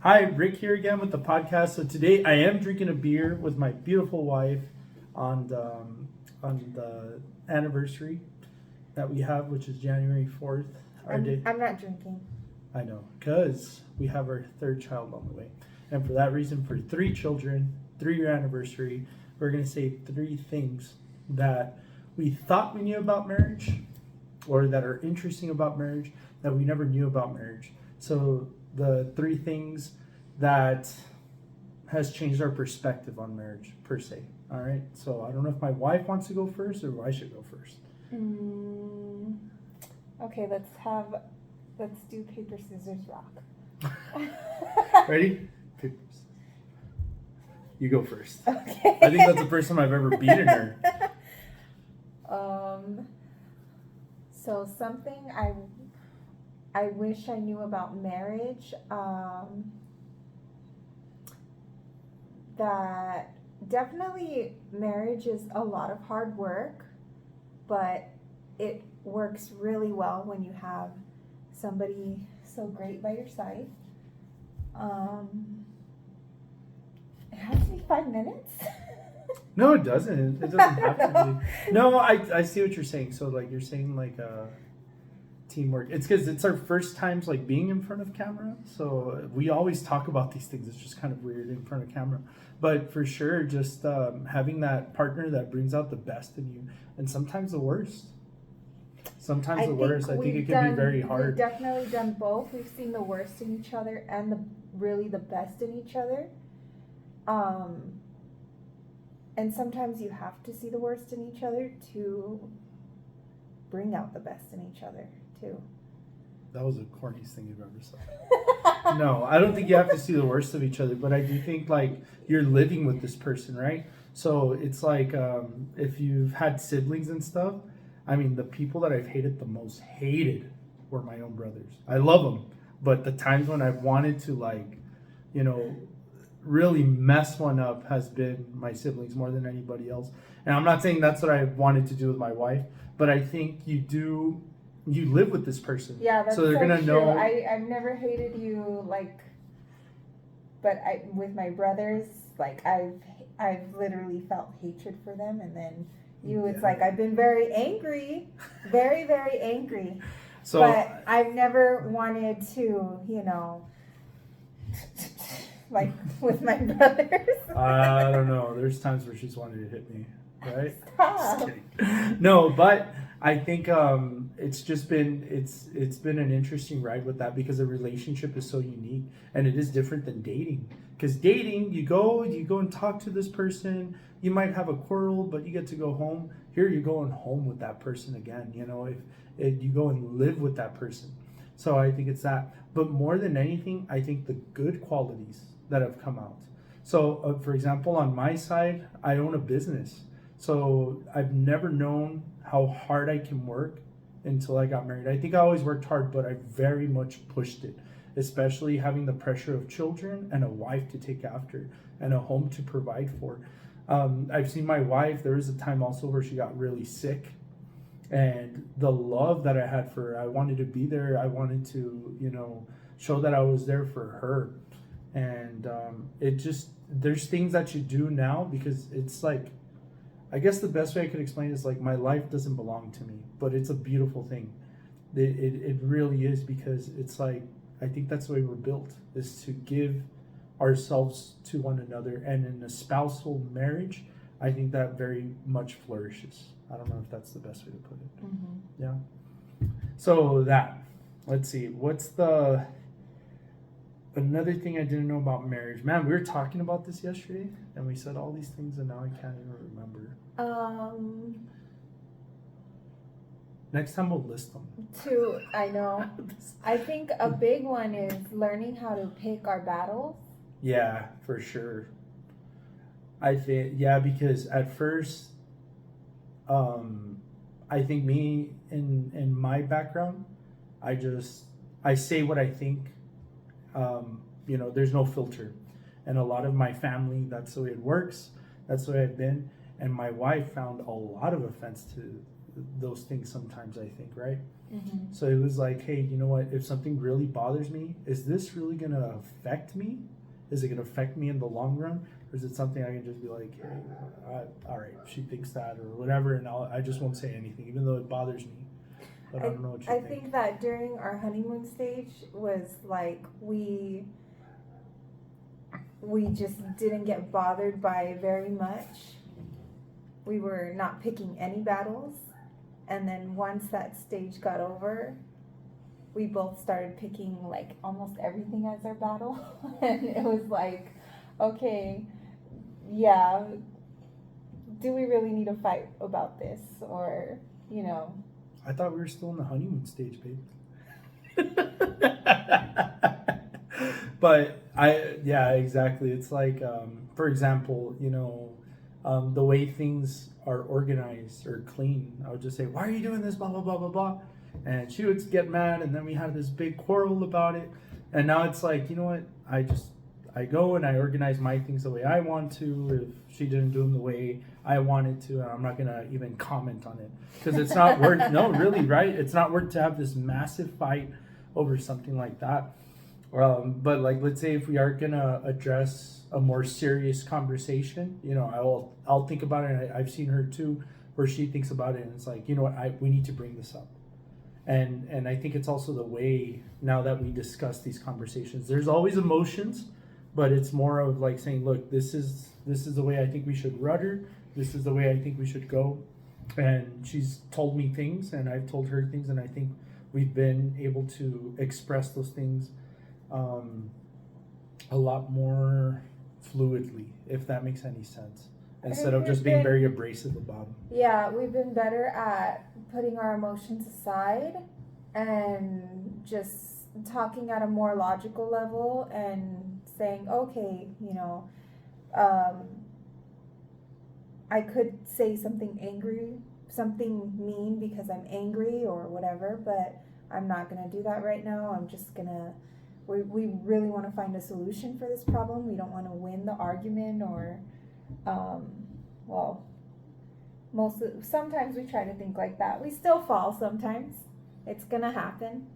Hi, Rick here again with the podcast. So today I am drinking a beer with my beautiful wife on the anniversary that we have, which is January 4th. I'm not drinking. I know, because we have our third child on the way. And for that reason, for 3 children, 3-year anniversary, we're going to say 3 things that we thought we knew about marriage or that are interesting about marriage that we never knew about marriage. So the 3 things that has changed our perspective on marriage per se. All right. So I don't know if my wife wants to go first or I should go first. Okay, let's do paper, scissors, rock. Ready? Paper, scissors. You go first. Okay. I think that's the first time I've ever beaten her. So something I wish I knew about marriage, that definitely marriage is a lot of hard work, but it works really well when you have somebody so great by your side. It has to be 5 minutes. No, it doesn't. It doesn't have to be. No, I see what you're saying. So like you're saying like teamwork. It's because it's our first times like being in front of camera. So we always talk about these things. It's just kind of weird in front of camera. But for sure, just having that partner that brings out the best in you, and sometimes the worst. Sometimes the worst. I think it can be very hard. We've definitely done both. We've seen the worst in each other and the best in each other. And sometimes you have to see the worst in each other to bring out the best in each other too. That was the corniest thing you've ever said. No, I don't think you have to see the worst of each other, but I do think like you're living with this person, right? So it's like if you've had siblings and stuff, I mean, the people that I've hated were my own brothers. I love them, but the times when I've wanted to like, really mess one up has been my siblings more than anybody else. And I'm not saying that's what I wanted to do with my wife, but I think you live with this person. Yeah, that's so they're gonna true. know. I've never hated you but with my brothers, like I've literally felt hatred for them, and then it's like I've been very angry, very, very angry. So, but I've never wanted to, like with my brothers. I don't know. There's times where she's wanted to hit me, right? Stop. Just kidding. No, but I think it's been an interesting ride with that because the relationship is so unique and it is different than dating. Because dating, you go and talk to this person. You might have a quarrel, but you get to go home. Here, you're going home with that person again. If you go and live with that person. So I think it's that. But more than anything, I think the good qualities that have come out. So, for example, on my side, I own a business. So I've never known how hard I can work until I got married. I think I always worked hard, but I very much pushed it, especially having the pressure of children and a wife to take after and a home to provide for. I've seen my wife, there was a time also where she got really sick, and the love that I had for her, I wanted to be there. I wanted to, show that I was there for her. And there's things that you do now because it's like, I guess the best way I could explain it is like my life doesn't belong to me, but it's a beautiful thing. It really is, because it's like, I think that's the way we're built, is to give ourselves to one another. And in a spousal marriage, I think that very much flourishes. I don't know if that's the best way to put it. Mm-hmm. Yeah. So let's see, what's another thing I didn't know about marriage. Man, we were talking about this yesterday and we said all these things and now I can't even remember. Next time we'll list them. I know. I think a big one is learning how to pick our battles. Yeah, for sure. I think, yeah, because at first, I think me in my background, I say what I think. There's no filter, and a lot of my family, that's the way it works. That's the way I've been, and my wife found a lot of offense to those things sometimes, I think, right? Mm-hmm. So it was like, hey, you know what? If something really bothers me, is this really going to affect me? Is it going to affect me in the long run? Or is it something I can just be like, hey, all right, she thinks that or whatever, and I just won't say anything, even though it bothers me. But I don't know what you I think. think that during our honeymoon stage was like we just didn't get bothered by very much. We were not picking any battles. And then once that stage got over, we both started picking like almost everything as our battle. And it was like, okay, yeah, do we really need to fight about this? Or, you know. I thought we were still in the honeymoon stage, babe. But yeah, exactly. It's like, for example, the way things are organized or clean. I would just say, "Why are you doing this?" Blah blah blah blah blah, and she would get mad, and then we had this big quarrel about it. And now it's like, you know what? I go and I organize my things the way I want to. If she didn't do them the way I wanted to, I'm not gonna even comment on it because it's not worth. No, really, right? It's not worth to have this massive fight over something like that. But like, let's say if we are gonna address a more serious conversation, I'll think about it. And I've seen her too, where she thinks about it, and it's like, you know what, we need to bring this up. And I think it's also the way now that we discuss these conversations. There's always emotions, but it's more of like saying, look, this is the way I think we should rudder. This is the way I think we should go. And she's told me things, and I've told her things, and I think we've been able to express those things a lot more fluidly, if that makes any sense, instead of just being very abrasive about them. Yeah, we've been better at putting our emotions aside and just talking at a more logical level and saying, okay, I could say something angry, something mean because I'm angry or whatever, but I'm not going to do that right now. I'm just going to, we really want to find a solution for this problem. We don't want to win the argument or, sometimes we try to think like that. We still fall sometimes. It's going to happen.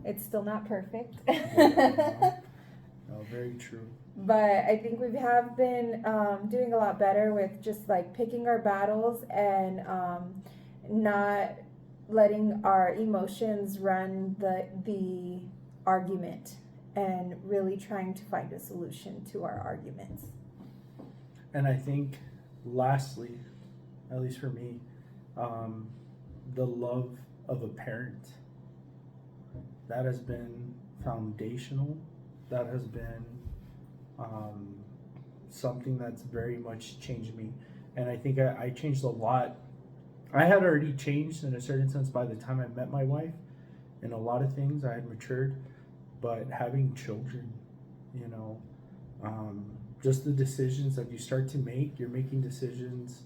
It's still not perfect. No, very true. But I think we have been doing a lot better with just like picking our battles and not letting our emotions run the argument and really trying to find a solution to our arguments. And I think lastly, at least for me, the love of a parent, that has been foundational. That has been something that's very much changed me. And I think I changed a lot. I had already changed in a certain sense by the time I met my wife. In a lot of things I had matured, but having children, just the decisions that you start to make, you're making decisions,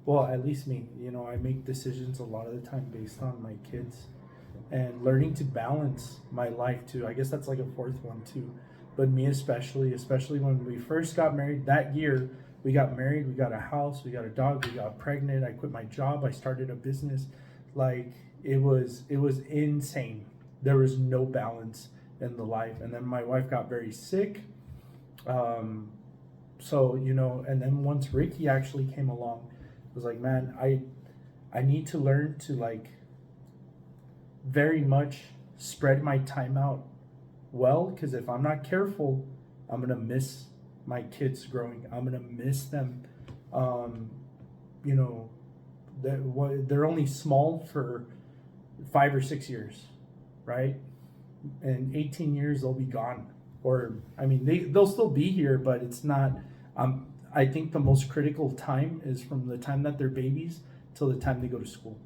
well, at least me, I make decisions a lot of the time based on my kids, and learning to balance my life too. I guess that's like a fourth one too, but me especially when we first got married, that year we got married, we got a house, we got a dog, we got pregnant, I quit my job, I started a business. Like, it was insane. There was no balance in the life. And then my wife got very sick. And then once Ricky actually came along, I was like, man, I need to learn to like very much spread my time out well, because if I'm not careful, I'm gonna miss my kids growing. I'm gonna miss them. They're only small for 5 or 6 years, right? In 18 years they'll be gone, or I mean they'll still be here, but it's not. I think the most critical time is from the time that they're babies till the time they go to school,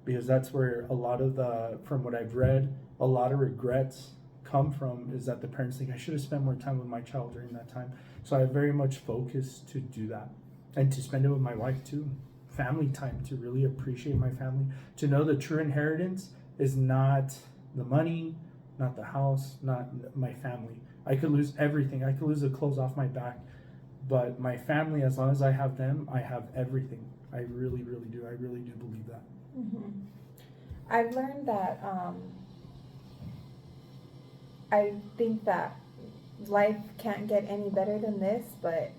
because that's where a lot of from what I've read, a lot of regrets come from, is that the parents think I should have spent more time with my child during that time. So I very much focus to do that, and to spend it with my wife too. Family time, to really appreciate my family, to know the true inheritance is not the money, not the house, not my family. I could lose everything. I could lose the clothes off my back, but my family, as long as I have them, I have everything. I really, really do. I really do believe that. I've learned that I think that life can't get any better than this, but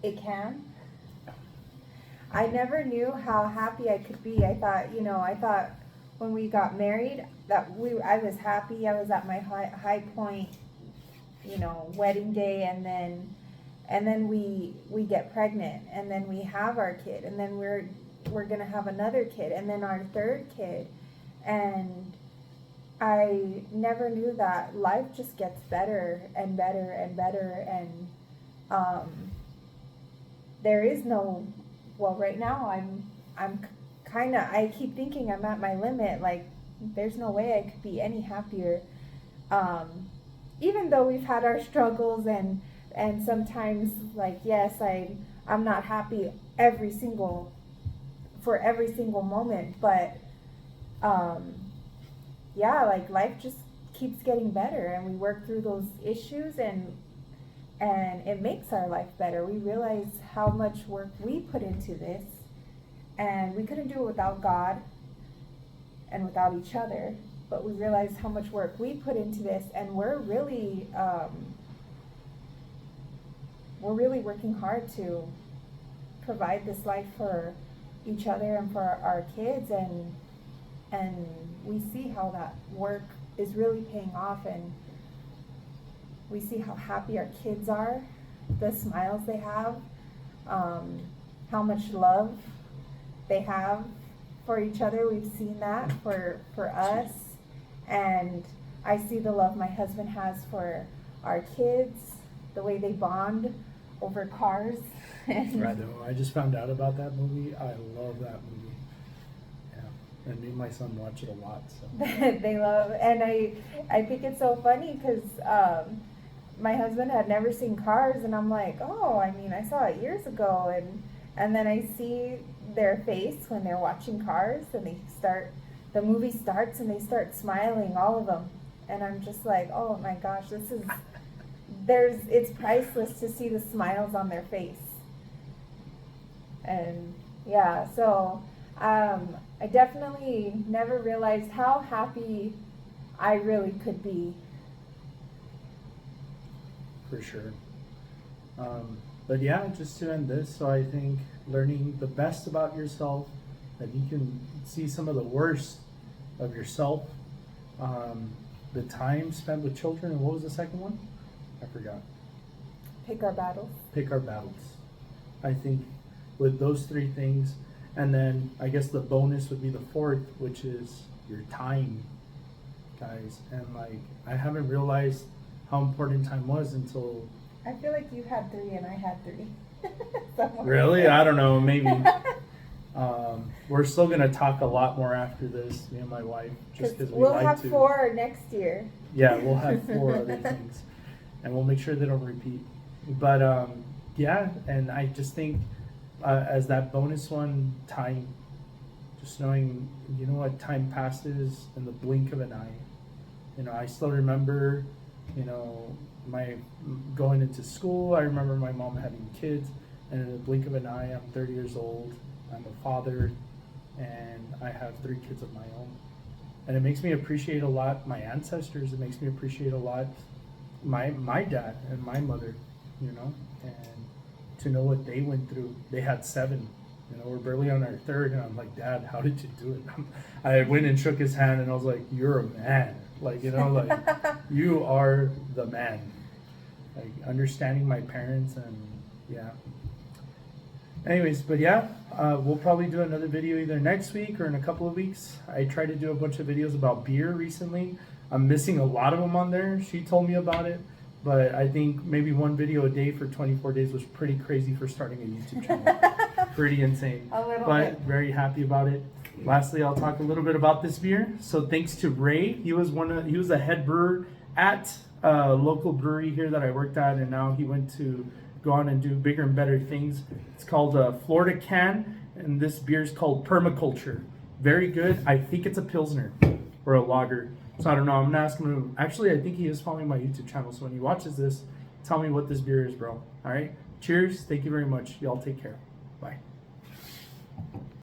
it can. I never knew how happy I could be. I thought when we got married that I was happy. I was at my high point, wedding day, and then we get pregnant, and then we have our kid, and then we're gonna have another kid, and then our third kid, and I never knew that life just gets better and better and better, and there is no, well, right now I'm kind of, I keep thinking I'm at my limit, like there's no way I could be any happier, even though we've had our struggles, and sometimes, like, yes, I'm not happy for every single moment, but yeah, like life just keeps getting better, and we work through those issues, and it makes our life better. We realize how much work we put into this, and we couldn't do it without God and without each other, but we realize how much work we put into this, and we're really working hard to provide this life for each other and for our kids, and we see how that work is really paying off, and we see how happy our kids are, the smiles they have, how much love they have for each other. We've seen that for us, and I see the love my husband has for our kids, the way they bond over cars. Right. I just found out about that movie. I love that movie. Yeah, and me and my son watch it a lot. So they love, and I think it's so funny because my husband had never seen Cars, and I'm like, oh, I mean, I saw it years ago, and then I see their face when they're watching Cars, and the movie starts, and they start smiling, all of them, and I'm just like, oh my gosh, it's priceless to see the smiles on their face. And yeah, so I definitely never realized how happy I really could be. For sure. But yeah, just to end this, so I think learning the best about yourself, that you can see some of the worst of yourself, the time spent with children, and what was the second one? I forgot. Pick our battles. Pick our battles. I think with those three things, and then I guess the bonus would be the fourth, which is your time, guys. And like, I haven't realized how important time was until... I feel like you had 3 and I had 3. Really? I don't know, maybe. We're still going to talk a lot more after this, me and my wife, just because we we'll like have to. 4 next year. Yeah, we'll have 4 other things, and we'll make sure they don't repeat. But yeah, and I just think as that bonus one, time, just knowing, you know what, time passes in the blink of an eye. I still remember, my going into school. I remember my mom having kids, and in the blink of an eye, I'm 30 years old. I'm a father, and I have 3 kids of my own. And it makes me appreciate a lot my ancestors. It makes me appreciate a lot my dad and my mother, and to know what they went through. They had 7. We're barely on our 3rd, and I'm like, Dad, how did you do it? I went and shook his hand, and I was like, you're a man. Like, you are the man. Like, understanding my parents, and yeah. Anyways, but yeah, we'll probably do another video either next week or in a couple of weeks. I tried to do a bunch of videos about beer recently. I'm missing a lot of them on there. She told me about it, but I think maybe 1 video a day for 24 days was pretty crazy for starting a YouTube channel. Pretty insane. A little but bit. Very happy about it. Lastly, I'll talk a little bit about this beer. So thanks to Ray, he was a head brewer at a local brewery here that I worked at, and now he went to go on and do bigger and better things. It's called Florida Can, and this beer is called Permaculture. Very good. I think it's a Pilsner or a lager. So I don't know. I'm gonna ask him. Actually, I think he is following my YouTube channel. So when he watches this, tell me what this beer is, bro. All right. Cheers. Thank you very much. Y'all take care. Bye.